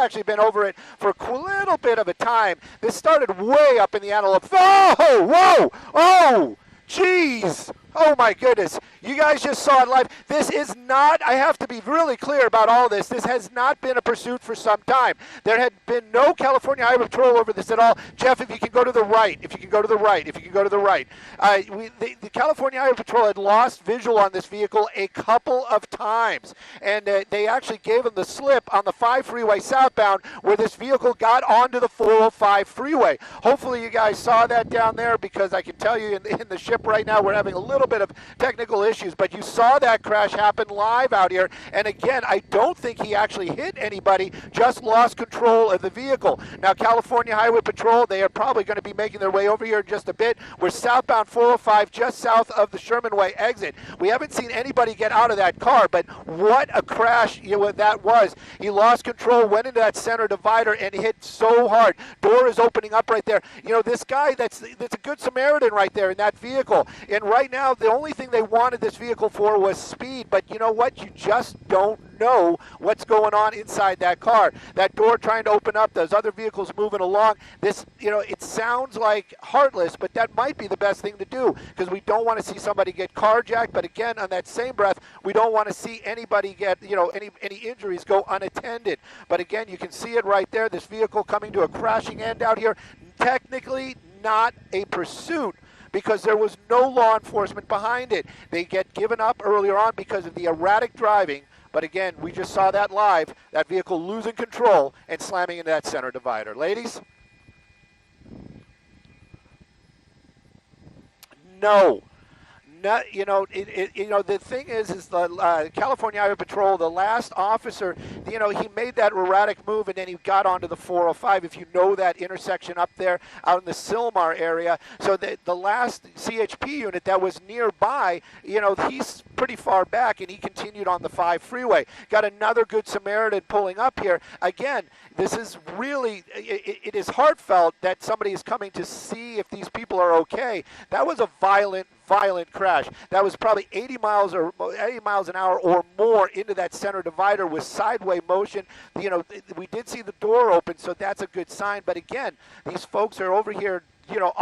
actually been over it for a little bit of a time. This started way up in the antelope. Oh, whoa, oh, jeez. Oh my goodness, you guys just saw it live. This is not, I have to be really clear about all this. This has not been a pursuit for some time. There had been no California Highway Patrol over this at all. Jeff, if you can go to the right, if you can go to the right, if you can go to the right. The California Highway Patrol had lost visual on this vehicle a couple of times. And they actually gave them the slip on the 5 freeway southbound where this vehicle got onto the 405 freeway. Hopefully you guys saw that down there, because I can tell you in the ship right now we're having a little bit of technical issues, but you saw that crash happen live out here. And again, I don't think he actually hit anybody, just lost control of the vehicle. Now, California Highway Patrol, they are probably going to be making their way over here in just a bit. We're southbound 405, just south of the Sherman Way exit. We haven't seen anybody get out of that car, but what a crash that was. He lost control, went into that center divider, and hit so hard. Door is opening up right there. You know, this guy, that's a good Samaritan right there in that vehicle. And right now, the only thing they wanted this vehicle for was speed, but you know what? You just don't know what's going on inside that car. That door trying to open up, those other vehicles moving along. This, you know, it sounds like heartless, but that might be the best thing to do, because we don't want to see somebody get carjacked, but again, on that same breath, we don't want to see anybody get, you know, any injuries go unattended. But again, you can see it right there, this vehicle coming to a crashing end out here. Technically not a pursuit, because there was no law enforcement behind it. They get given up earlier on because of the erratic driving. But again, we just saw that live, that vehicle losing control and slamming into that center divider. Ladies? No. Not, you know, the thing is the California Highway Patrol, the last officer, you know, he made that erratic move and then he got onto the 405. If you know that intersection up there out in the Sylmar area, so the last CHP unit that was nearby, you know, he's pretty far back and he continued on the 5 freeway. Got another good Samaritan pulling up here. Again, this is really, it is heartfelt that somebody is coming to see if these people are okay. That was a violent crash. That was probably 80 miles an hour or more into that center divider with sideway motion. You know, we did see the door open, so that's a good sign. But again, these folks are over here, you know,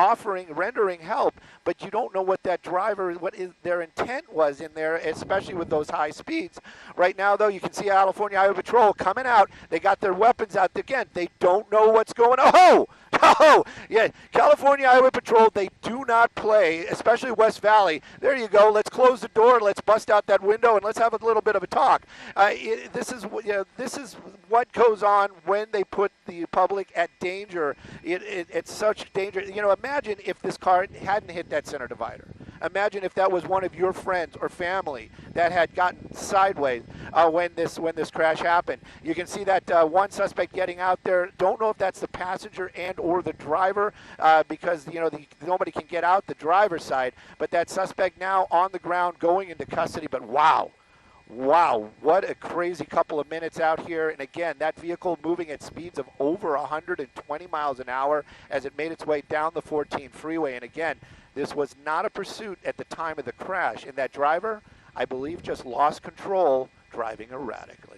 rendering help, but you don't know what that driver, their intent was in there, especially with those high speeds. Right now, though, you can see California Highway Patrol coming out. They got their weapons out. Again, they don't know what's going on. Oh, yeah, California Highway Patrol, they do not play, especially West Valley. There you go. Let's close the door. Let's bust out that window, and let's have a little bit of a talk. This is what goes on when they put the public at danger. It's such danger. You know, imagine if this car hadn't hit that center divider. Imagine if that was one of your friends or family that had gotten sideways when this crash happened. You can see that one suspect getting out there. Don't know if that's the passenger and or the driver, because you know nobody can get out the driver's side. But that suspect now on the ground going into custody. But wow, what a crazy couple of minutes out here. And again, that vehicle moving at speeds of over 120 miles an hour as it made its way down the 14 freeway. And again, this was not a pursuit at the time of the crash. And that driver, I believe, just lost control driving erratically.